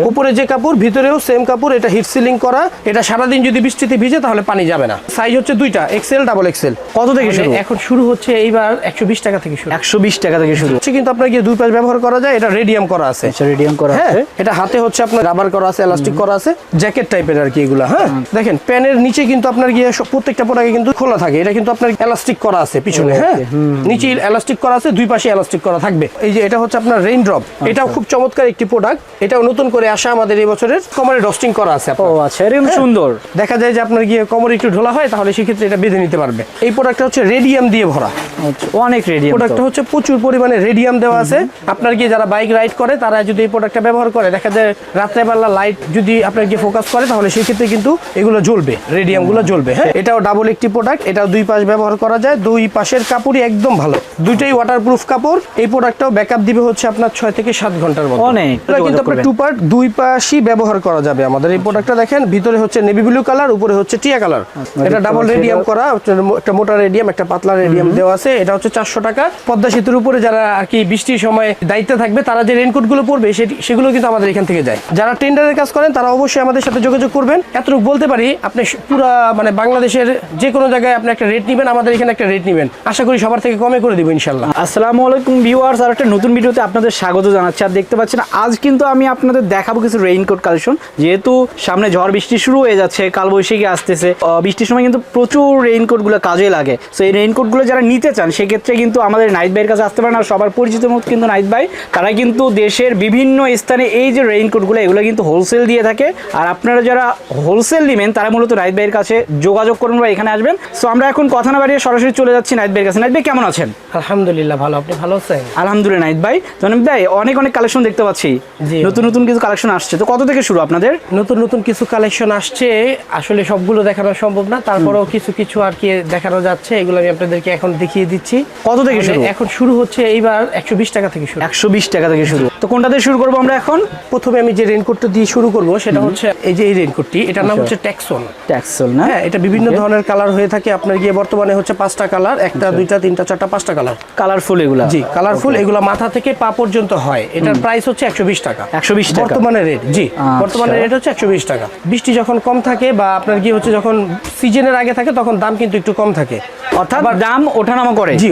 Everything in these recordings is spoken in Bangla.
উপরে যে কাপড় ভিতরেও সেম কাপড়, এটা হিট সিলিং করা। এটা সারাদিন যদি বৃষ্টিতে ভিজে তাহলে পানি যাবে না। সাইজ হচ্ছে দুইটা, এক্সেল ডাবল এক্সেল। কত থেকে শুরু? এখন শুরু হচ্ছে এইবার 120 টাকা থেকে শুরু। 120 টাকা থেকে শুরু হচ্ছে, কিন্তু আপনার গিয়ে দুই পাশ ব্যবহার করা যায়। এটা রেডিয়াম করা আছে। আচ্ছা, রেডিয়াম করা আছে। এটা হাতে হচ্ছে আপনার রাবার করা আছে, এলাস্টিক করা আছে, জ্যাকেট টাইপের আর কি এগুলা। হ্যাঁ, দেখেন প্যানের নিচে কিন্তু আপনার গিয়ে প্রত্যেকটা প্রোডাক্টে কিন্তু খোলা থাকে। এটা কিন্তু আপনার এলাস্টিক করা আছে পিছনে। হ্যাঁ, নিচে এলাস্টিক করা আছে, দুই পাশে এলাস্টিক করা থাকবে। এই যে এটা হচ্ছে আপনার রেইন ড্রপ। এটাও খুব চমৎকার একটি প্রোডাক্ট। এটাও নতুন করে আসা আমাদের এই বছরের। কোমরে ডস্টিং করা আছে। ও আচ্ছা, এরকম সুন্দর। দেখা যায় যে আপনার গিয়ে কোমরে একটু ঢোলা হয়, তাহলে সেক্ষেত্রে এটা বেঁধে নিতে পারবে। এই প্রোডাক্টটা হচ্ছে রেডিয়াম দিয়ে ভরা। অনেক রেডিয়াম প্রোডাক্টটা হচ্ছে প্রচুর পরিমাণে রেডিয়াম দেওয়া আছে। আপনার গিয়ে যারা বাইক রাইড করে তারা যদি এই প্রোডাক্টটা ব্যবহার করে, দেখা যায় রাত্রেবেলা লাইট যদি আপনার গিয়ে ফোকাস করে, তাহলে সেই ক্ষেত্রে কিন্তু এগুলো জ্বলবে, রেডিয়াম গুলো জ্বলবে। হ্যাঁ, এটাও ডাবল একটি প্রোডাক্ট। এটাও দুই পাশ ব্যবহার করা যায়। দুই পাশের কাপড়ই একদম ভালো, দুইটাই ওয়াটারপ্রুফ কাপড়। এই প্রোডাক্টটাও ব্যাকআপ দিবে হচ্ছে আপনার 6 থেকে 7 ঘন্টার মতো। অনেক। এটা কিন্তু আপনার টু পার্ট, দুই পাশই ব্যবহার করা যাবে আমাদের এই প্রোডাক্টটা। দেখেন ভিতরে হচ্ছে নেভি ব্লু কালার, উপরে হচ্ছে টিয়া কালার। এটা ডাবল রেডিয়াম করা, একটা মোটা রেডিয়াম, একটা পাতলা রেডিয়াম দেওয়া আছে। এটা হচ্ছে 400 টাকা। পদ্মা সেতুর উপরে যারা আর কি বৃষ্টির সময় দায়িত্বে থাকবে, তারা যে রেইনকোট গুলো পরবে সেগুলো কিন্তু আমাদের এখান থেকে যায়। যারা টেন্ডারের কাজ করেন তারা অবশ্যই আমাদের সাথে যোগাযোগ করবেন। এতটুকু বলতে পারি, আপনি পুরা মানে বাংলাদেশের যে কোনো জায়গায় আপনি একটা রেট নেবেন, আমাদের এখানে একটা রেট নেবেন, আশা করি সবার থেকে কমে করে দেবো ইনশাল্লাহ। আসসালামু আলাইকুম ভিউয়ার্স, আর একটা নতুন ভিডিওতে আপনাদের স্বাগত জানাচ্ছি। আর দেখতে পাচ্ছেন আজ কিন্তু আমি আপনাদের দেখাবো কিছু রেইনকোট কালেকশন। যেহেতু সামনে ঝড় বৃষ্টি শুরু হয়ে যাচ্ছে, কালবৈশাখী আসতেছে, বৃষ্টির সময় কিন্তু প্রচুর রেইনকোট গুলো কাজে লাগে। তো এই রেইনকোট গুলো যারা নিতে চান, সেক্ষেত্রে কিন্তু আমাদের নাইট ভাইয়ের কাছে আসতে পারেন। আর সবার পরিচিত মত কিন্তু নাইট ভাই, তারা কিন্তু দেশের বিভিন্ন স্থানে এই যে রেইনকোট গুলো, এগুলো কিন্তু হোলসেল দিয়ে থাকে। আর আপনারা যারা হোলসেল নেবেন, তারা মূলত নাইট ভাইয়ের কাছে যোগাযোগ করুন বা এখানে আসবেন। সো আমরা এখন কথা না বাড়িয়ে সরাসরি চলে যাচ্ছি নাইট ভাইয়ের কাছে। নাইট ভাই কেমন আছেন? আলহামদুলিল্লাহ ভালো, আপনি ভালো আছেন? আলহামদুলিল্লাহ নাইট ভাই। জনাব ভাই, অনেক কালেকশন দেখতে পাচ্ছি, নতুন নতুন কিছু কালেকশন আসছে। তো কত থেকে শুরু আপনাদের? নতুন নতুন কিছু কালেকশন আসছে, আসলে সবগুলো দেখানো সম্ভব না, তারপরেও কিছু কিছু আর কি দেখানো যাচ্ছে। এগুলো আমি আপনাদেরকে এখন দেখিয়ে দিচ্ছি। কত থেকে শুরু? এখন শুরু হচ্ছে এইবার 120 টাকা থেকে শুরু। 120 টাকা থেকে শুরু। তো কোনটা দিয়ে শুরু করবো আমরা এখন? প্রথমে আমি যে রেইনকোটটা দিয়ে শুরু করব সেটা হচ্ছে এই যে এই রেইনকোটটি, এটার নাম হচ্ছে ট্যাক্সন। ট্যাক্সল না? হ্যাঁ, এটা বিভিন্ন ধরনের কালার হয়ে থাকে। আপনার গিয়ে বর্তমানে হচ্ছে 5টা কালার, একটা দুইটা তিনটা চারটা 5টা কালার। কালারফুল এগুলা? জি, কালারফুল। এগুলা মাথা থেকে পা পর্যন্ত হয়। এটার প্রাইস হচ্ছে 120 টাকা। 120 টাকা বর্তমানে রেট। জি, বর্তমানে রেট হচ্ছে 120 টাকা। বৃষ্টি যখন কম থাকে বা আপনার কি হচ্ছে যখন সিজনের আগে থাকে, তখন দাম কিন্তু একটু কম থাকে, অর্থাৎ দাম ওঠানামা করে। জি,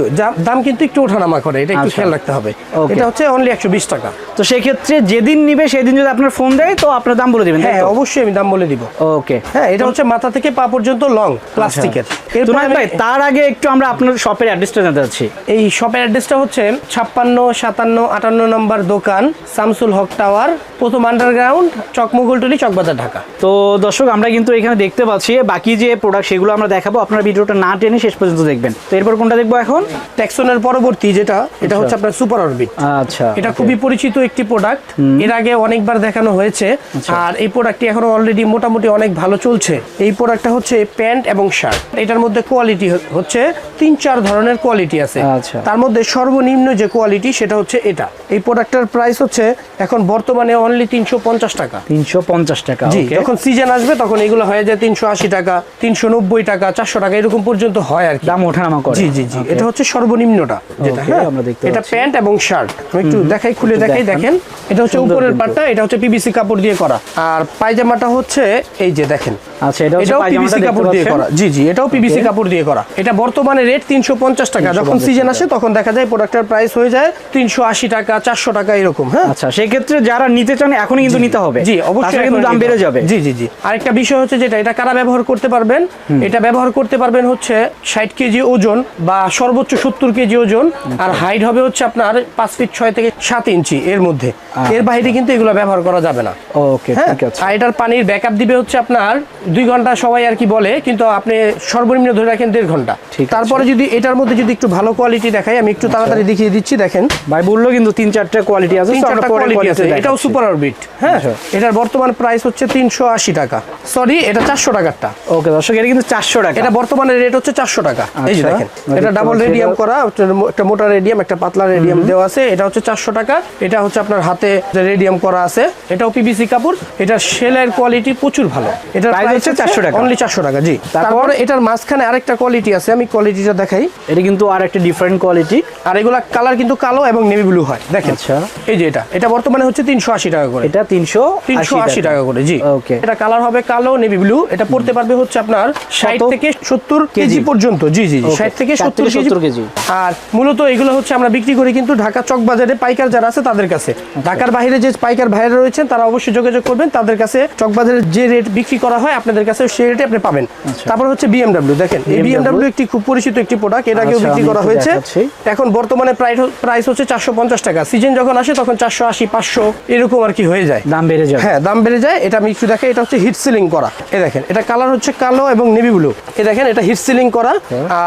দাম কিন্তু একটু ওঠানামা করে, এটা একটু খেয়াল রাখতে হবে। এটা হচ্ছে অনলি 120 টাকা। তো সেক্ষেত্রে যেদিন নিবে সেদিন যদি আপনার ফোন দেয়, তো আপনার দাম বলে দিবেন? হ্যাঁ, অবশ্যই আমি দাম বলে দিব। ওকে। হ্যাঁ, এটা হচ্ছে মাথা থেকে পা পর্যন্ত লং প্লাস্টিকের। ভাই, তার আগে একটু আমরা আপনার শপের অ্যাড্রেসটা জানতে চাচ্ছি। এই শপের অ্যাড্রেসটা হচ্ছে 56, 57, 58 নম্বর দোকান, শামসুল হক টাওয়ার, প্রথম আন্ডারগ্রাউন্ড, চকমোগলটুলি, চকবাজার, ঢাকা। তো দর্শক, আমরা কিন্তু এখানে দেখতে পাচ্ছি বাকি যে প্রোডাক্ট, সেগুলো আমরা দেখাবো। আপনারা ভিডিওটা না টেনে শেষ পর্যন্ত দেখবেন। তো এরপর কোনটা দেখবো এখন? ট্যাক্সনের পরবর্তী যেটা, এটা হচ্ছে আপনার সুপার অরবিট। আচ্ছা, এটা খুবই পরিচিত একটি প্রোডাক্ট, এর আগে অনেকবার দেখানো হয়েছে। আর এই প্রোডাক্টটি এখন অলরেডি মোটামুটি অনেক ভালো চলছে। এই প্রোডাক্টটা হচ্ছে প্যান্ট এবং শার্ট। এটার মধ্যে কোয়ালিটি হচ্ছে 3-4 ধরনের কোয়ালিটি আছে। তার মধ্যে সর্বনিম্ন যে কোয়ালিটি সেটা হচ্ছে এটা। এই প্রোডাক্টটার প্রাইস হচ্ছে এখন বর্তমানে অনলি 350 টাকা। 350 টাকা। জি, যখন সিজন আসবে তখন এগুলো হয়ে যায় 380 টাকা, 390 টাকা, 400 টাকা, এরকম পর্যন্ত হয় আর কি, দাম ওঠানামা করে। জি জি জি, এটা হচ্ছে সর্বনিম্নটা যেটা। হ্যাঁ, আমরা দেখতে এটা প্যান্ট এবং শার্ট। আমি একটু দেখাই, খুলে দেখাই। দেখেন, এটা হচ্ছে উপরের পাটটা, এটা হচ্ছে পিভিসি কাপড় দিয়ে করা। আর পায়জামাটা হচ্ছে এই যে দেখেন। আচ্ছা, এটাও পিভিসি কাপড় দিয়ে করা। জি জি, এটাও পিভিসি কাপড় দিয়ে করা। এটা বর্তমানে রেট 350 টাকা। যখন সিজন আসে তখন দেখা যায় প্রোডাক্টের প্রাইস হয়ে যায় 380 টাকা, 400 টাকা, এরকম। হ্যাঁ, আচ্ছা, সেই ক্ষেত্রে যারা নিতে চান এখনই কিন্তু নিতে হবে। জি, অবশ্যই কিন্তু দাম বেড়ে যাবে। জি জি জি। আরেকটা বিষয় হচ্ছে যেটা, এটা কারা ব্যবহার করতে পারবেন? এটা ব্যবহার করতে পারবেন হচ্ছে 60 কেজি ওজন বা সর্বোচ্চ 70 কেজি ওজন। আর হাইট হবে হচ্ছে আপনার 5 ফিট 6 থেকে 7 ইঞ্চি, এর মধ্যে। এর বাইরে কিন্তু এগুলো ব্যবহার করা যাবে না। ওকে, ঠিক আছে। আর এটার পানির ব্যাকআপ দিবে হচ্ছে আপনার 2 ঘন্টা, সবাই আর কি বলে, কিন্তু আপনি সর্বনিম্ন ধরে রাখেন 1.5 ঘন্টা। তারপরে যদি এটার মধ্যে যদি একটু ভালো কোয়ালিটি দেখাই, আমি একটু তাড়াতাড়ি দেখিয়ে দিচ্ছি। দেখেন ভাই, বললো কিন্তু 3-4টা কোয়ালিটি আছে। এটাও সুপার অরবিট। হ্যাঁ, এটার বর্তমান প্রাইস হচ্ছে 380 টাকা। সরি, এটা 400 টাকারটা। ওকে দর্শক, এটা কিন্তু 400 টাকা। এটা বর্তমানে রেট হচ্ছে 400 টাকা। টাকা। এই যে দেখেন এটা ডাবল রেডিয়াম করা, একটা মোটা রেডিয়াম একটা পাতলা রেডিয়াম দেওয়া আছে। এটা হচ্ছে 400 টাকা। এটা হচ্ছে আপনার হাতে রেডিয়াম করা আছে, এটাও পিভিসি কাপড়। এটা সেলাইয়ের কোয়ালিটি প্রচুর ভালো। এটা প্রাইস হচ্ছে 400 টাকা, অনলি 400 টাকা। জি, তারপরে এটার মাঝখানে আরেকটা কোয়ালিটি আছে, আমি কোয়ালিটিটা দেখাই। এটা কিন্তু আর একটা ডিফারেন্ট কোয়ালিটি, আর এগুলা কালার কিন্তু কালো এবং নেভি ব্লু হয়। দেখেন আচ্ছা, এই যে এটা বর্তমানে হচ্ছে 380 টাকা করে। এটা 380 টাকা করে। জি, ওকে। এটা কালার হবে কালো নেভি ব্লু। এটা পড়তে পারবে হচ্ছে আপনার 60 থেকে 70 কেজি পর্যন্ত। জি জি, 60 থেকে 70 কেজি। আর মূলত এগুলো হচ্ছে আমরা বিক্রি করি কিন্তু ঢাকা চক বাজারে পাইকার যারা আছে তাদের কাছে। ঢাকার বাইরে যে পাইকার ভাইরা রয়েছেন তারা অবশ্যই যোগাযোগ করবেন, তাদের কাছে চক বাজারে যে রেট বিক্রি করা হয় আপনাদের কাছে সেই রেটে আপনি পাবেন। তারপর হচ্ছে বিএমডব্লিউ। দেখেন এই বিএমডব্লিউ একটি খুব পরিচিত একটি প্রোডাক্ট, এটাকেও বিক্রি করা হয়েছে। এখন বর্তমানে প্রাইস হচ্ছে 450 টাকা। সিজন যখন আসে তখন 480 500 এরকম আর কি হয়ে যায়, দাম বেড়ে যায়। হ্যাঁ, দাম বেড়ে যায়। এটা আমি একটু দেখাই, এটা হচ্ছে হিট সিলিং করা। এই দেখেন এটা কালার হচ্ছে কালো এবং নেভি ব্লু। এই দেখেন এটা হিট সিলিং করা।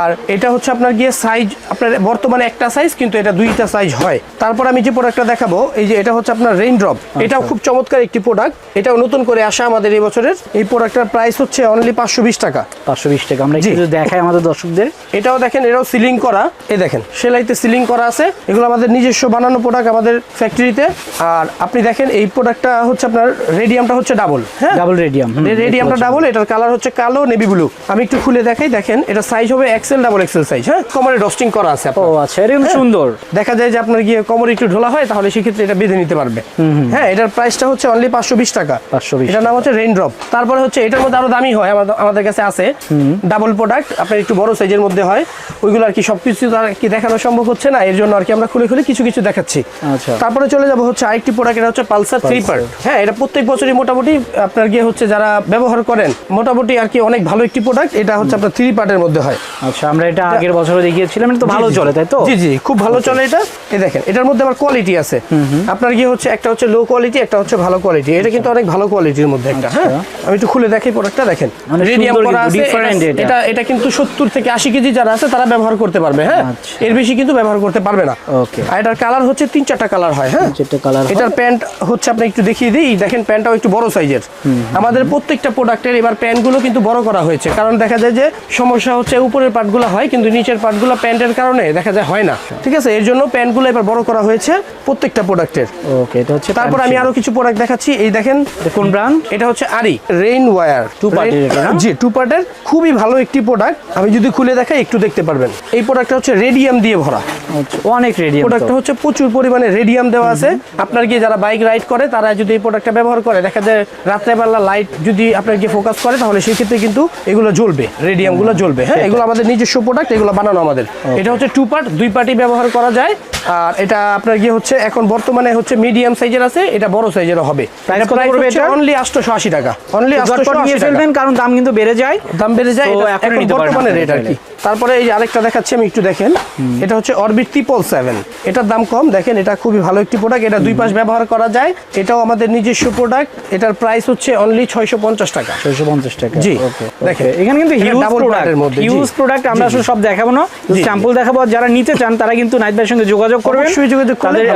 আর এটা হচ্ছে আপনার গিয়ে সাইজ আপনার বর্তমানে একটা সাইজ, কিন্তু এটা দুইটা সাইজ হয়। তারপর আমি যে প্রোডাক্টটা দেখাবো, এই যে এটা হচ্ছে আপনার রেইন ড্রপ। এটাও খুব চমৎকার একটি প্রোডাক্ট, এটাও নতুন করে আসা আমাদের এই বছরের। এই প্রোডাক্টটার প্রাইস হচ্ছে অনলি 520 টাকা। 520 টাকা। আমরা একটু দেখাই আমাদের দর্শকদের। এটাও দেখেন, এটাও সিলিং করা। এই দেখেন সেলাইতে সিলিং করা আছে। এগুলো আমাদের নিজস্ব বানানো প্রোডাক্ট আমাদের ফ্যাক্টরিতে। আর আপনি দেখেন এই প্রোডাক্টটা হচ্ছে আপনার রেডিয়ামটা হচ্ছে ডাবল। হ্যাঁ, ডাবল রেডিয়াম। রেডিয়ামটা ডাবল। এটার কালার হচ্ছে কালো নেভি ব্লু। আমি একটু খুলে দেখাই। দেখেন এটা সাইজ হবে এক্সেল ডাবল এক্সেল সাইজ। হ্যাঁ, কোমরে ডস্টিং করা আছে। ও আচ্ছা, এটা কিন্তু সুন্দর। দেখা যায় যে আপনার গিয়ে কোমরে একটু ঢোলা হয়, তাহলে সেক্ষেত্রে এটা বেঁধে নিতে পারবে। হ্যাঁ, এটার প্রাইসটা হচ্ছে অনলি 520 টাকা। 520। এটার নাম হচ্ছে রেইন ড্রপ। তারপরে হচ্ছে এটার মধ্যে আরো দামি হয়, আমাদের কাছে আছে ডাবল প্রোডাক্ট, আপনার একটু বড় সাইজের মধ্যে হয়। ওইগুলো আর কি সবকিছু আর কি দেখানো সম্ভব হচ্ছে না, এর জন্য আর কি আমরা খুলে কিছু দেখাচ্ছি। আচ্ছা, তারপরে চলে যাব হচ্ছে আরেকটি প্রোডাক্ট, এটা হচ্ছে পালসার 3 পার্ট। হ্যাঁ, এটা প্রত্যেক বছরই মোটামুটি আপনার গিয়ে হচ্ছে যারা ব্যবহার করেন মোটামুটি আর কি অনেক ভালো একটি প্রোডাক্ট। এটা হচ্ছে আপনার 3 পার্টের মধ্যে হয়। আচ্ছা, আমরা এটা আগের বছরে দেখিয়েছিলাম, এটা তো ভালো চলে, তাই তো? জি জি, খুব ভালো চলে এটা। এই দেখেন এটার মধ্যে আবার কোয়ালিটি আছে। আপনার গিয়ে হচ্ছে একটা হচ্ছে লো কোয়ালিটি, একটা হচ্ছে ভালো কোয়ালিটি। এটা কিন্তু অনেক ভালো কোয়ালিটির মধ্যে একটা। হ্যাঁ, আমি একটু খুলে দেখাই প্রোডাক্টটা। দেখেন রেডিয়াম করা আছে। এটা কিন্তু 70 থেকে 80 কেজি যারা আছে তারা ব্যবহার করতে পারবে। হ্যাঁ, এর বেশি কিন্তু ব্যবহার করতে পারবে না। ওকে। আর এটার কালার হচ্ছে 3-4টা কালার হয়। হ্যাঁ, 4টা কালার। এটার প্যান্ট হচ্ছে আপনি একটু দেখিয়ে দিই। দেখেন প্যান্টটাও একটু বড় সাইজের। আমাদের প্রত্যেকটা প্রোডাক্টের এবার প্যান্টগুলো কিন্তু বড় করা হয়েছে, কারণ দেখা যায় যে সমস্যা হচ্ছে উপরের পার্টগুলো হয় কিন্তু নিচের পার্টগুলো প্যান্টের কারণে দেখা যায় হয় না। ঠিক আছে, এর জন্য প্যান্টগুলো এবার বড় করা হয়েছে প্রত্যেকটা প্রোডাক্টের। ওকে, এটা হচ্ছে। তারপর আমি আরো কিছু প্রোডাক্ট দেখাচ্ছি। এই দেখেন কোন ব্র্যান্ড? এটা হচ্ছে আরি রেইন ওয়্যার 2 পার্টের। এটা না? জি, 2 পার্টের খুবই ভালো একটি প্রোডাক্ট। আমি যদি খুলে দেখাই একটু দেখতে পারবেন। এই প্রোডাক্টটা হচ্ছে রেডিয়াম দিয়ে ভরা। আচ্ছা, অনেক রেডিয়াম। প্রোডাক্টটা হচ্ছে প্রচুর পরিমাণে রেডিয়াম দেওয়া আছে। আপনার গিয়ে যারা বাইক রাইড করে তারা যদি এই প্রোডাক্টটা ব্যবহার করে, দেখা যায় রাত্রেবেলা লাইট যদি আপনার গিয়ে ফোকাস করে তাহলে সেই ক্ষেত্রে কিন্তু এগুলো জ্বলবে, রেডিয়ামগুলো জ্বলবে। হ্যাঁ, এগুলো আমাদের নিজস্ব প্রোডাক্ট, এগুলো বানানো আমাদের। এটা হচ্ছে 2 পার্ট, 2 পার্টই ব্যবহার করা যায়। আর এটা আপনার গিয়ে হচ্ছে এখন বর্তমানে হচ্ছে মিডিয়াম সাইজের আছে, এটা বড় সাইজেরও হবে। প্রাইস কত পড়বে এটা? অনলি 880 টাকা। অনলি 880 টাকা। ফেলবেন, কারণ দাম কিন্তু বেড়ে যায়। দাম বেড়ে যায়, তো এটা এখন এখন নিতে পারেন বর্তমানে রেট আর কি। তারপরে এই যে আরেকটা দেখাচ্ছি আমি, একটু দেখেন। এটা হচ্ছে অরবিট 777। এটার দাম কম। দেখেন এটা খুবই ভালো একটি প্রোডাক্ট, এটা 2 পাশ ব্যবহার করা যায়। এটাও আমাদের নিজস্ব প্রোডাক্ট। এটার প্রাইস হচ্ছে অনলি 650 টাকা। 650 টাকা। জি, দেখেন এখানে কিন্তু হিউজ প্রোডাক্ট, হিউজ প্রোডাক্ট। আমরা আসলে সব দেখাবো না, স্যাম্পল দেখাবো। আর যারা নিতে চান তারা কিন্তু নাইট ভাইয়ের সঙ্গে যোগাযোগ করবেন। অবশ্যই যোগাযোগ করবেন। তাদের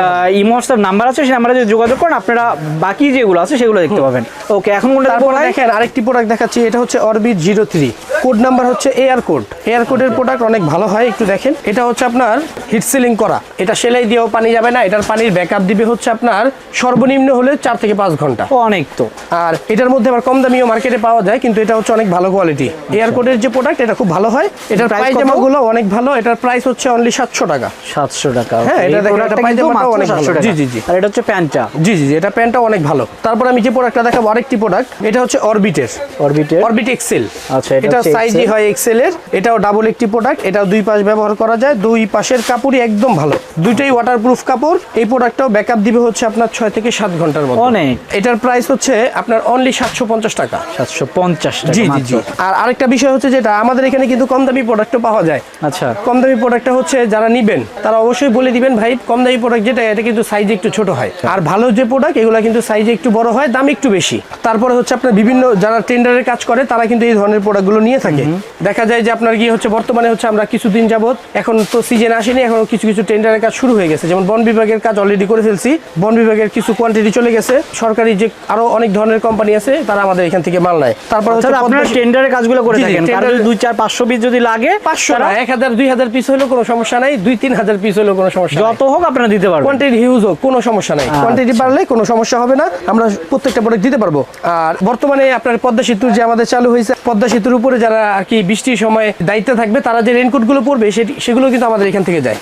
ইমো হোয়াটসঅ্যাপ নাম্বার আছে, সেই নাম্বারে যদি যোগাযোগ করেন আপনারা বাকি যেগুলো আছে সেগুলো দেখতে পাবেন। ওকে, এখন কোনটা দেখবো? দেখেন আরেকটি প্রোডাক্ট দেখাচ্ছি। এটা হচ্ছে অরবিট 03, কোড নাম্বার হচ্ছে এয়ার কোড। এয়ার কোডের প্রোডাক্ট অনেক ভালো হয়। একটু দেখেন, এটা হচ্ছে আপনার হিট সিলিং করা। এটা সেলাই দিয়েও পানি যাবে না। এটার পানির ব্যাকআপ দিবে হচ্ছে আপনার সর্বনিম্ন হলে 4 থেকে 5 ঘন্টা। অনেক তো। আর এটার মধ্যে আবার কম দামিও মার্কেটে পাওয়া যায়, কিন্তু এটা হচ্ছে অনেক ভালো কোয়ালিটি। এয়ার কোডের যে প্রোডাক্ট এটা খুব ভালো হয়। এটার পায়জামাগুলো অনেক ভালো। এটার প্রাইস হচ্ছে অনলি 700 টাকা। 700 টাকা। হ্যাঁ, এটা দেখেন এটা পায়জামাটা অনেক ভালো। জি জি জি। আর এটা হচ্ছে প্যান্টটা। জি জি জি, এটা প্যান্টটা অনেক ভালো। তারপর আমি যে প্রোডাক্টটা দেখাবো আরেকটি প্রোডাক্ট, এটা হচ্ছে অরবিট এক্সেল। আচ্ছা, এটা সাইজই হয় এক্সেল এর। এটাও ডাবল একটি প্রোডাক্ট। এটাও 2 পাশ ব্যবহার করা যায়। 2 পাশের কাপড়ই একদম ভালো, দুইটাই ওয়াটারপ্রুফ কাপড়। এই প্রোডাক্টটাও ব্যাকআপ দিবে হচ্ছে আপনার 6 থেকে 7 ঘন্টার মতো। অনেক। এটার প্রাইস হচ্ছে আপনার অনলি 750 টাকা। 750 টাকা। জি জি জি। আর আরেকটা বিষয় হচ্ছে যেটা আমাদের এখানে কিন্তু কম দামি প্রোডাক্টও পাওয়া যায়। আচ্ছা, কম দামি প্রোডাক্টটা হচ্ছে যারা নিবেন তারা অবশ্যই বলে দিবেন ভাই কম দামি প্রোডাক্ট যেটা এটা কিন্তু সাইজে একটু ছোট হয়, আর ভালো যে প্রোডাক্ট এগুলো কিন্তু সাইজে একটু বড় হয়, দাম একটু বেশি। তারপরে হচ্ছে আপনার বিভিন্ন যারা টেন্ডারের কাজ করে তারা কিন্তু এই ধরনের প্রোডাক্টগুলো নিয়ে থাকে। দেখা যায় যে আপনার গিয়ে হচ্ছে বর্তমানে হচ্ছে আমরা কিছুদিন যাবত, এখন তো সিজন আসেনি, এখন কিছু টেন্ডারের কাজ শুরু হয়ে গেছে, যেমন বন বিভাগের কাজ অলরেডি করে ফেলছি, বন বিভাগের কিছু কোয়ান্টিটি চলে গেছে, সরকারি যে আরো অনেক ধরনের কোম্পানি আছে তারা আমাদের এখান থেকে মাল নেয়। তারপর হচ্ছে আপনারা টেন্ডারের কাজগুলো করে থাকেন, কারণ 2-4-500 পিস যদি লাগে 500 না 1000-2000 পিস হলেও কোনো সমস্যা নাই, 2-3000 পিস হলেও কোনো সমস্যা নাই, যত হোক আপনারা দিতে পারবেন, কোয়ান্টিটি হিউজ হোক কোনো সমস্যা নাই, কোয়ান্টিটি বাড়লে কোনো সমস্যা হবে না, আমরা প্রত্যেকটা প্রোডাক্ট দিতে পারবো। আর বর্তমানে আপনার পদ্মা সেতু যে আমাদের চালু হয়েছে, পদ্মা সেতুর উপরে যারা আর কি বৃষ্টির সময় দায়িত্বে থাকবে তারা যে রেইনকোট গুলো পরবে সেগুলো কিন্তু আমাদের এখান থেকে যায়।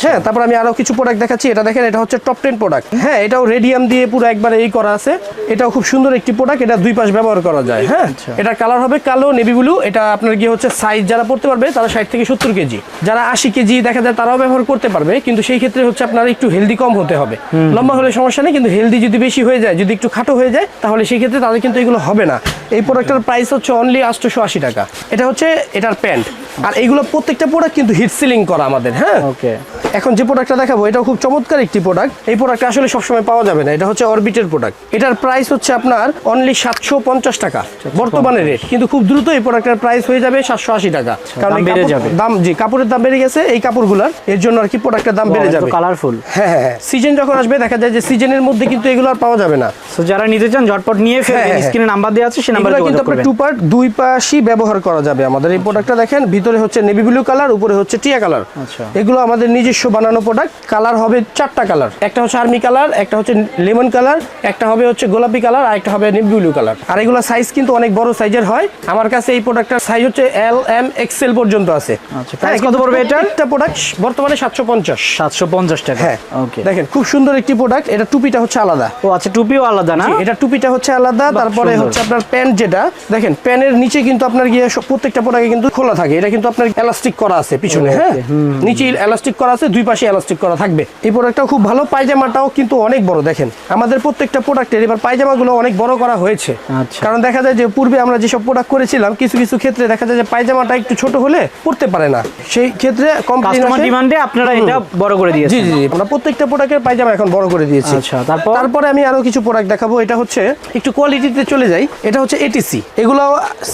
হ্যাঁ, তারপর আমি আরো কিছু প্রোডাক্ট দেখাচ্ছি, এটা দেখেন, এটা হচ্ছে টপ 10 প্রোডাক্ট। হ্যাঁ, এটাও রেডিয়াম দিয়ে পুরো একবারে এই করা আছে, এটাও খুব সুন্দর একটি প্রোডাক্ট, এটা দুই পাশ ব্যবহার করা যায়। হ্যাঁ, এটা কালার হবে কালো নেভি ব্লু, এটা আপনার কি হচ্ছে সাইজ যারা পড়তে পারবে তারা 60 থেকে 70 কেজি, যারা 80 কেজি দেখা যায় তারাও ব্যবহার করতে পারবে, কিন্তু সেই ক্ষেত্রে হচ্ছে আপনার একটু হেলদি কম হতে হবে, লম্বা হলে সমস্যা নেই, কিন্তু হেলদি যদি বেশি হয়ে যায়, যদি একটু খাটো হয়ে যায় তাহলে সেই ক্ষেত্রে তাদের কিন্তু এগুলো হবে না। এই প্রোডাক্টের প্রাইস হচ্ছে অনলি 880 টাকা, এটা হচ্ছে এটার প্যান্ট। আর এইগুলো প্রত্যেকটা প্রোডাক্ট কিন্তু হিট সিলিং করা আমাদের। হ্যাঁ, ওকে, এখন যে প্রোডাক্টটা দেখাবো এটাও খুব চমৎকার একটি প্রোডাক্ট, এই প্রোডাক্টটা আসলে সবসময় পাওয়া যাবে না, এটা হচ্ছে অরবিটের প্রোডাক্ট, এটার প্রাইস হচ্ছে আপনার অনলি 750 টাকা বর্তমানে রেট, কিন্তু খুব দ্রুত এই প্রোডাক্টের প্রাইস হয়ে যাবে 780 টাকা, কারণ দাম জি কাপড়ের দাম বেড়ে গেছে এই কাপড়গুলোর, এর জন্য আর কি প্রোডাক্টের দাম বেড়ে যাবে। কালারফুল। হ্যাঁ হ্যাঁ, সিজন যখন আসবে দেখা যায় যে সিজনের মধ্যে কিন্তু এগুলো আর পাওয়া যাবে না, সো যারা নিতে চান ঝটপট নিয়ে ফেলবেন, স্ক্রিনে নাম্বার দেওয়া আছে সেই নম্বরে যোগাযোগ করবেন। টু পার্ট দুই পাশই ব্যবহার করা যাবে আমাদের এই প্রোডাক্টটা দেখেন, ভিতরে হচ্ছে নেভি ব্লু কালার, উপরে হচ্ছে টিয়া কালার। আচ্ছা, এগুলো আমাদের নিজস্ব বানানো প্রোডাক্ট, কালার হবে 4টা কালার, একটা হচ্ছে আর্মি কালার, একটা হচ্ছে লেমন কালার, একটা হবে হচ্ছে গোলাপি কালার, আর একটা হবে নেভি ব্লু কালার। আর এগুলো সাইজ কিন্তু অনেক বড় সাইজের হয়, আমার কাছে এই প্রোডাক্টটার সাইজ হচ্ছে এল এম এক্সেল পর্যন্ত আছে। আচ্ছা, প্রাইস কত পড়বে এটা? একটা প্রোডাক্ট বর্তমানে 750 টাকা। হ্যাঁ, ওকে, দেখেন খুব সুন্দর একটি প্রোডাক্ট, এটা টুপিটা হচ্ছে আলাদা। ও আচ্ছা, টুপিও আলাদা না? এটা টুপিটা হচ্ছে আলাদা, তারপরে হচ্ছে আপনার প্যান্ট, যেটা দেখেন প্যানের নিচে কিন্তু আপনার গিয়ে প্রত্যেকটা প্রোডাক্টে কিন্তু খোলা থাকে, এটা কিন্তু আপনার এলাস্টিক করা আছে পিছনে। হ্যাঁ, নিচে এলাস্টিক করা আছে, দুই পাশে এলাস্টিক করা থাকবে। এই প্রোডাক্টটাও খুব ভালো, পায়জামাটাও কিন্তু অনেক বড়, দেখেন আমাদের প্রত্যেকটা প্রোডাক্টের এবার পায়জামাগুলো অনেক বড় করা হয়েছে। কারণ দেখা যায় যে পূর্বে আমরা যেসব প্রোডাক্ট করেছিলাম কিছু কিছু ক্ষেত্রে দেখা যায় যে পায়জামাটা একটু ছোট হলে পড়তে পারে না, সেই ক্ষেত্রে কাস্টমার ডিমান্ডে আপনারা এটা বড় করে দিয়েছেন। জি জি, আমরা প্রত্যেকটা প্রোডাক্টের পায়জামা এখন বড় করে দিয়েছি। আচ্ছা, তারপরে আমি আরো কিছু প্রোডাক্ট দেখাবো, এটা হচ্ছে একটু কোয়ালিটিতে চলে যাই, এটা হচ্ছে এটিসি, এগুলো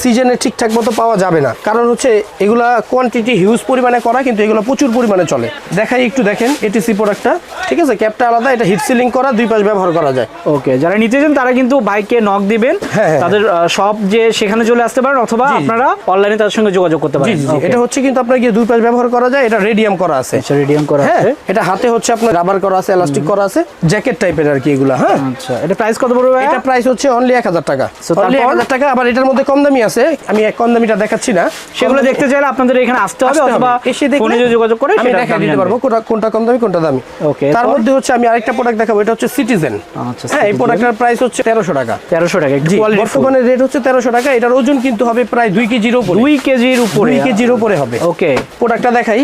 সিজনে ঠিকঠাক মতো পাওয়া যাবে না, কারণ হচ্ছে এগুলা কোয়ান্টিটি হিউজ পরিমাণে করা, কিন্তু এগুলো প্রচুর পরিমাণে চলে। দেখাই একটু, দেখেন এটিসি প্রোডাক্টটা, ঠিক আছে, ক্যাপটা আলাদা, এটা হিট সিলিং করা, দুই পাশ ব্যবহার করা যায়। ওকে, যারা নিতে চান তারা কিন্তু বাইকে নক দিবেন, তাদের সব যে সেখানে চলে আসতে পারেন, অথবা আপনারা অনলাইনে তাদের সঙ্গে যোগাযোগ করতে পারেন। এটা হচ্ছে কিন্তু আপনার গিয়ে দুই পাশ ব্যবহার করা যায়, এটা রেডিয়াম করা আছে। আচ্ছা, রেডিয়াম করা আছে, এটা হাতে হচ্ছে আপনার রাবার করা আছে, এলাস্টিক করা আছে, জ্যাকেট টাইপের আর কি এগুলা। হ্যাঁ, আচ্ছা, এটা প্রাইস কত পড়বে? এটা প্রাইস হচ্ছে অনলি 1000 টাকা, অনলি 1000 টাকা। আবার এটার মধ্যে কম দামি আছে, আমি এক কম দামিটা দেখাচ্ছি না, সেগুলো দেখতে চাইলে আপনাদের এখানে আসতে হবে, অথবা এসে দেখে ফোনে যোগাযোগ করে আমি দেখাই দিতে পারবো কোনটা কম দামি কোনটা দামি। ওকে, তার মধ্যে হচ্ছে আমি আরেকটা প্রোডাক্ট দেখাবো, এটা হচ্ছে সিটিজেন। আচ্ছা, হ্যাঁ, এই প্রোডাক্টের প্রাইস হচ্ছে 1300 টাকা। 1300 টাকা, বর্তমানে রেট হচ্ছে 1300 টাকা। এটার ওজন কিন্তু হবে প্রায় 2 কেজির উপরে, 2 কেজির উপরে, 2 কেজির উপরে হবে। ওকে, প্রোডাক্টটা দেখাই,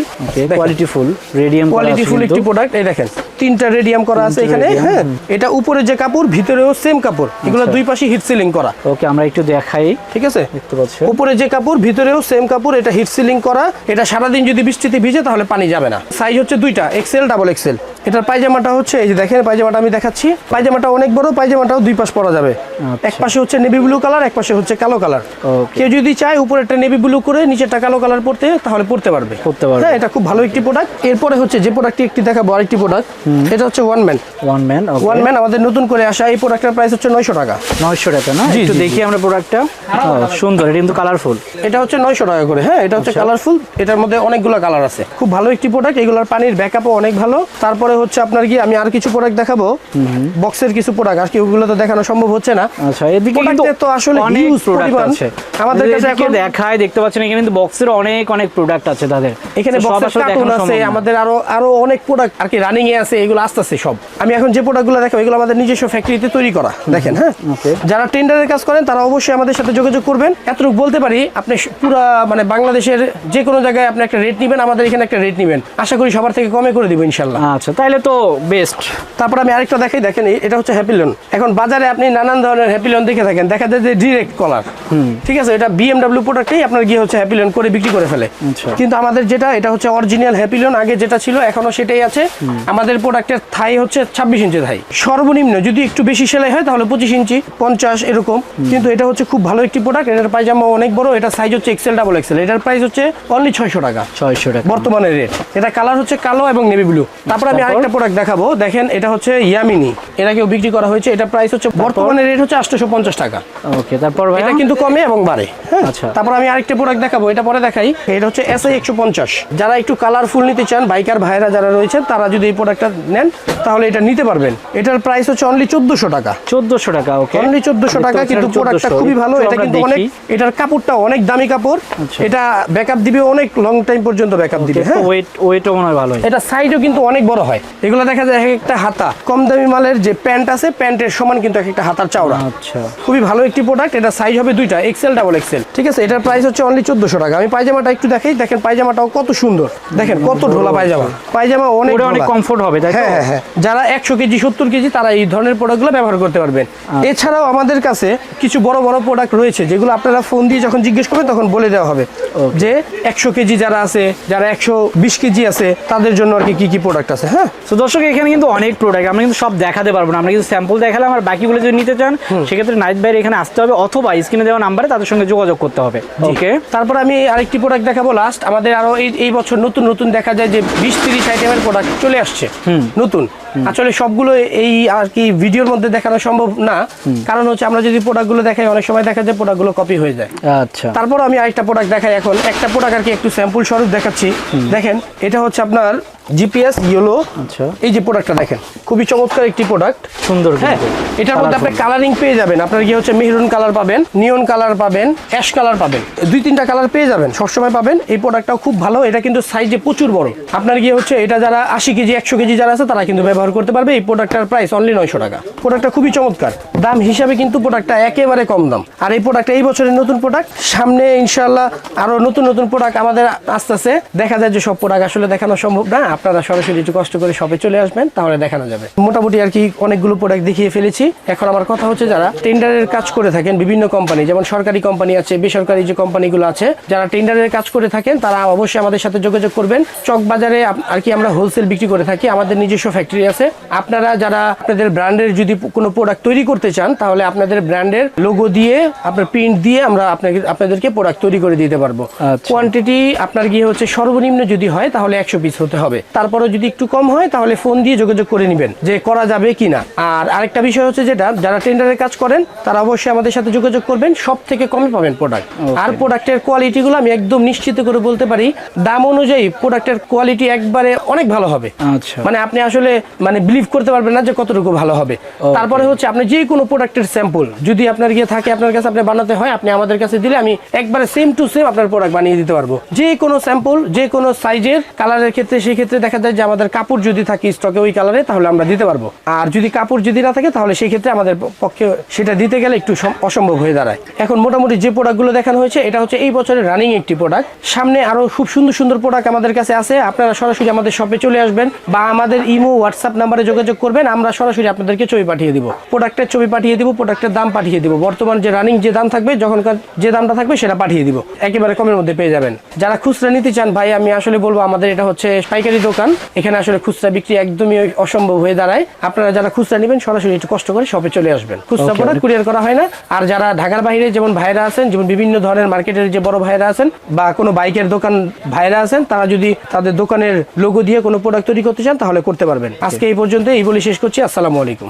quality full radium, quality full একটি প্রোডাক্ট। এই দেখেন 3টা রেডিয়াম করা আছে এখানে। হ্যাঁ, এটা উপরে যে কাপড়, ভিতরেও সেম কাপড়, এগুলো দুই পাশে হিট সিলিং করা। ওকে, আমরা একটু দেখাই, ঠিক আছে, দেখতে পাচ্ছেন উপরে যে কাপড়, ভিতরেও সেম কাপড়, এটা হিট সিলিং করা। এটা সারাদিন যদি বৃষ্টিতে ভিজে তাহলে পানি যাবে না। সাইজ হচ্ছে দুইটা, এক্সেল ডাবল এক্সেল। এটার পায়জামাটা হচ্ছে এই যে দেখেন, পায়জামাটা আমি দেখাচ্ছি, পায়জামাটা অনেক বড়, পায়জামাটাও দুই পাশ পরা যাবে। এক পাশে হচ্ছে নেভি ব্লু কালার, এক পাশে হচ্ছে কালো কালার। কেউ যদি চায় উপরে একটা নেভি ব্লু করে নিচেটা কালো কালার পরতে, তাহলে পরতে পারবে। হ্যাঁ, এটা খুব ভালো একটি প্রোডাক্ট। এরপরে হচ্ছে যে প্রোডাক্টটি একটি দেখাবো, আরেকটি প্রোডাক্ট, এটা হচ্ছে ওয়ান ম্যান আমাদের নতুন করে আসা। এই প্রোডাক্টের প্রাইস হচ্ছে 900 টাকা। 900 টাকা না? একটু দেখি আমরা প্রোডাক্টটা, সুন্দর, এটা কিন্তু কালারফুল। এটা হচ্ছে 900 টাকা করে। হ্যাঁ, এটা হচ্ছে কালারফুল, এটার মধ্যে অনেকগুলো কালার আছে, খুব ভালো একটি প্রোডাক্ট। এগুলোর পানির ব্যাকআপও অনেক ভালো। তারপরে হচ্ছে আপনার কি আমি আর কিছু প্রোডাক্ট দেখাবো, বক্সের কিছু প্রোডাক্ট, আর কি ওগুলো তো দেখানো সম্ভব হচ্ছে না। আচ্ছা, এদিকে কিন্তু তো আসলে অনেক প্রোডাক্ট আছে আমাদের কাছে, এখন দেখায়, দেখতে পাচ্ছেন এখানে কিন্তু বক্সের অনেক প্রোডাক্ট আছে তাদের এখানে। বক্সের কার্টুন আছে আমাদের, আরো অনেক প্রোডাক্ট আর কি রানিং এ আছে, এগুলো আসতেছে সব। আমি এখন যে প্রোডাক্টগুলো দেখাবো এগুলো আমাদের নিজস্ব ফ্যাক্টরিতে তৈরি করা। দেখেন, হ্যাঁ, যারা টেন্ডারের কাজ করেন তারা অবশ্যই আমাদের সাথে যোগাযোগ করবেন। এতটুকু বলতে পারি, আপনি পুরো মানে বাংলাদেশের যে কোনো জায়গায় আপনি একটা রেট নেবেন, আমাদের এখানে একটা রেট নেবেন, আশা করি সবার থেকে কমে করে দিব ইনশাল্লাহ। আচ্ছা, তাই চাইলে তো বেস্ট। তারপর আমি আরেকটা দেখাই, দেখেন এটা হচ্ছে হ্যাপিলন। এখন বাজারে আপনি নানান ধরনের হ্যাপিলন দেখে থাকেন, দেখা যায় যে ডিরেক্ট কলার, ঠিক আছে, এটা বিএমডব্লিউ প্রোডাক্টই আপনার গিয়ে হচ্ছে হ্যাপিলন করে বিক্রি করে ফেলে। কিন্তু আমাদের যেটা এটা হচ্ছে অরিজিনাল হ্যাপিলন, আগে যেটা ছিল এখনো সেটাই আছে। আমাদের প্রোডাক্টের থাই হচ্ছে 26 ইঞ্চি থাই, সর্বনিম্ন যদি একটু বেশি সেলাই হয় তাহলে 25 ইঞ্চি 50 এরকম। কিন্তু এটা হচ্ছে খুব ভালো একটি প্রোডাক্ট, এটার পায়জামা অনেক বড়, এটা সাইজ হচ্ছে এক্সেল ডাবল এক্সেল, এটার প্রাইস হচ্ছে অনলি 600 টাকা। 600 টাকা বর্তমানে রেট। এটা কালার হচ্ছে কালো এবং নেভি ব্লু। তারপর আমি আরেকটা প্রোডাক্ট দেখাবো, দেখেন এটা হচ্ছে ইয়ামিনি, এটাকেও বিক্রি করা হয়েছে, এটা প্রাইস হচ্ছে বর্তমানে রেট হচ্ছে 850 টাকা। ওকে, তারপর এটা কিন্তু কমে এবং বাড়ে। আচ্ছা, তারপর আমি আরেকটা প্রোডাক্ট দেখাবো, এটা পরে দেখাই। এটা হচ্ছে এসআই 150। যারা একটু কালারফুল নিতে চান, বাইকার ভাইরা যারা রয়েছেন, তারা যদি এই প্রোডাক্টটা নেন তাহলে এটা নিতে পারবেন। এটার প্রাইস হচ্ছে অনলি 1400 টাকা। 1400 টাকা। ওকে, অনলি 1400 টাকা, কিন্তু প্রোডাক্টটা খুবই ভালো। এটা কিন্তু অনেক, এটার কাপড়টা অনেক দামি কাপড়, এটা ব্যাকআপ দিবে অনেক লং টাইম পর্যন্ত ব্যাকআপ দিবে। হ্যাঁ, ওয়েটও মনে হয় ভালো। এটা সাইজও কিন্তু অনেক বড় হয়। এগুলো দেখা যায় একটা হাতা, কম দামি মালের যে প্যান্ট আছে প্যান্টের সমান কিন্তু একটা হাতার চাওড়া। আচ্ছা, খুবই ভালো একটি প্রোডাক্ট। এটা সাইজ হবে দুইটা, এক্সেল ডাবল এক্সেল, ঠিক আছে। এটার প্রাইস হচ্ছে অনলি 1400 টাকা। আমি পায়জামাটা একটু দেখাই, দেখেন পায়জামাটাও কত সুন্দর, দেখেন কত ঢোলা পায়জামা, পায়জামা অনেক কমফোর্ট হবে, তাই তো? হ্যাঁ হ্যাঁ, যারা 100 কেজি 70 কেজি তারা এই ধরনের প্রোডাক্টগুলো ব্যবহার করতে পারবেন। এছাড়াও আমাদের কাছে কিছু বড় বড় প্রোডাক্ট রয়েছে যেগুলো আপনারা ফোন দিয়ে যখন জিজ্ঞেস করবেন তখন বলে দেওয়া হবে যে 100 কেজি যারা আছে, যারা 120 কেজি আছে তাদের জন্য আর কি কি প্রোডাক্ট আছে। হ্যাঁ, তো দর্শক এখানে কিন্তু অনেক প্রোডাক্ট, আমরা কিন্তু সব দেখাতে পারবো না, আমরা কিন্তু স্যাম্পল দেখালাম। আর বাকিগুলো যদি নিতে চান সেক্ষেত্রে নাইট বাইরে এখানে আসতে হবে, অথবা স্ক্রিনে দেওয়া নাম্বারে তাদের সঙ্গে যোগাযোগ করতে হবে। ওকে, তারপর আমি আরেকটি প্রোডাক্ট দেখাবো লাস্ট। আমাদের আরো এই বছর নতুন নতুন দেখা যায় যে 20-30 আইটেমের প্রোডাক্ট চলে আসছে নতুন। আসলে সবগুলো এই আর কি ভিডিওর মধ্যে দেখানো সম্ভব না, কারণ হচ্ছে আমরা যদি প্রোডাক্টগুলো দেখাই অনেক সময় দেখা যায় প্রোডাক্টগুলো কপি হয়ে যায়। আচ্ছা, তারপর আমি আরেকটা প্রোডাক্ট দেখাই। এখন একটা প্রোডাক্ট আর কি একটু স্যাম্পল স্বরূপ দেখাচ্ছি। দেখেন এটা হচ্ছে আপনার জিপিএস ইয়েলো। আচ্ছা, এই যে প্রোডাক্টটা দেখেন খুবই চমৎকার একটি প্রোডাক্ট, সুন্দর। হ্যাঁ, এটার মধ্যে আপনি কালারিং পেয়ে যাবেন। আপনার কি হচ্ছে মেহরুন কালার পাবেন, নিয়ন কালার পাবেন, অ্যাশ কালার পাবেন, 2-3টা কালার পেয়ে যাবেন, সবসময় পাবেন। এই প্রোডাক্টটাও খুব ভালো, এটা কিন্তু সাইজে প্রচুর বড়। আপনার কি হচ্ছে এটা যারা 80 কেজি 100 কেজি যারা আছে তারা কিন্তু ব্যবহার করতে পারবে। এই প্রোডাক্টটার প্রাইস অনলি 900 টাকা। প্রোডাক্টটা খুবই চমৎকার, দাম হিসাবে কিন্তু প্রোডাক্টটা একেবারে কম দাম। আর এই প্রোডাক্টটা এই বছরের নতুন প্রোডাক্ট, সামনে ইনশাআল্লাহ আরো নতুন নতুন প্রোডাক্ট আমাদের আস্তে আস্তে দেখা যায় যে সব প্রোডাক্ট আসলে দেখানো সম্ভব না। আপনারা সরাসরি একটু কষ্ট করে শপে চলে আসবেন, তাহলে দেখানো যাবে। মোটামুটি আর কি অনেকগুলো প্রোডাক্ট দেখিয়ে ফেলেছি। এখন আমার কথা হচ্ছে যারা টেন্ডারের কাজ করে থাকেন, বিভিন্ন কোম্পানি যেমন সরকারি কোম্পানি আছে, বেসরকারি যে কোম্পানিগুলো আছে, যারা টেন্ডারের কাজ করে থাকেন তারা অবশ্যই আমাদের সাথে যোগাযোগ করবেন। চক বাজারে আর কি আমরা হোলসেল বিক্রি করে থাকি, আমাদের নিজস্ব ফ্যাক্টরি আছে। আপনারা যারা আপনাদের ব্র্যান্ডের যদি কোনো প্রোডাক্ট তৈরি করতে চান তাহলে আপনাদের ব্র্যান্ডের লোগো দিয়ে আপনার প্রিন্ট দিয়ে আমরা আপনাদেরকে প্রোডাক্ট তৈরি করে দিতে পারবো। কোয়ান্টিটি আপনার গিয়ে হচ্ছে সর্বনিম্ন যদি হয় তাহলে 100 পিস হতে হবে, তারপরে যদি একটু কম হয় তাহলে ফোন দিয়ে যোগাযোগ করে নেবেন যে করা যাবে কিনা। আর আরেকটা বিষয় হচ্ছে যেটা যারা টেন্ডারের কাজ করেন তারা অবশ্যই আমাদের সাথে যোগাযোগ করবেন, সব থেকে কমে পাবেন প্রোডাক্ট। আর প্রোডাক্টের কোয়ালিটিগুলো আমি একদম নিশ্চিত করে বলতে পারি দাম অনুযায়ী প্রোডাক্টের কোয়ালিটি একবারে অনেক ভালো হবে। আচ্ছা, মানে আপনি আসলে মানে বিলিভ করতে পারবেন না যে কতটুকু ভালো হবে। তারপরে হচ্ছে আপনি যে কোনো প্রোডাক্টের স্যাম্পল যদি আপনার গিয়ে থাকে আপনার কাছে আপনি বানাতে হয়, আপনি আমাদের কাছে দিলে আমি একবারে সেম টু সেম আপনার প্রোডাক্ট বানিয়ে দিতে পারবো। যে কোনো স্যাম্পল, যে কোনো সাইজের, কালারের ক্ষেত্রে সেই ক্ষেত্রে দেখা যায় যে আমাদের কাপড় যদি থাকে স্টকে ওই কালারে তাহলে আমরা দিতে পারবো। আর যদি কাপড় যদি না থাকে তাহলে সেই ক্ষেত্রে আমাদের পক্ষে সেটা দিতে গেলে একটু অসম্ভব হয়ে দাঁড়ায়। এখন মোটামুটি যে প্রোডাক্টগুলো দেখানো হয়েছে এটা হচ্ছে এই বছরের রানিং একটি প্রোডাক্ট। সামনে আরো খুব সুন্দর সুন্দর প্রোডাক্ট আমাদের কাছে আছে। আপনারা সরাসরি আমাদের শপে চলে আসবেন বা আমাদের ইমো হোয়াটসঅ্যাপ নাম্বারে যোগাযোগ করবেন, আমরা সরাসরি আপনাদেরকে ছবি পাঠিয়ে দিব, প্রোডাক্টের ছবি পাঠিয়ে দিব, প্রোডাক্টের দাম পাঠিয়ে দিব, বর্তমান যে রানিং যে দাম থাকবে যখনকার যে দামটা থাকবে সেটা পাঠিয়ে দিব, একেবারে কমের মধ্যে পেয়ে যাবেন। যারা খুচরা নিতে চান ভাই আমি আসলে বলবো আমাদের এটা হচ্ছে পাইকারি দোকান, এখানে আসলে খুচরা বিক্রি একদমই অসম্ভব হয়ে দাঁড়ায়। আপনারা যারা খুচরা নেবেন সরাসরি একটু কষ্ট করে শপে চলে আসবেন, খুচরা প্রোডাক্ট কুরিয়ার করা হয় না। আর যারা ঢাকার বাইরে যেমন ভাইরা আছেন, যেমন বিভিন্ন ধরনের মার্কেটের যে বড় ভাইরা আছেন বা কোনো বাইকের দোকান ভাইরা আছেন, তারা যদি তাদের দোকানের লোগো দিয়ে কোনো প্রোডাক্ট তৈরি করতে চান তাহলে করতে পারবেন। আজকে এই পর্যন্ত এই বলে শেষ করছি। আসসালামু আলাইকুম।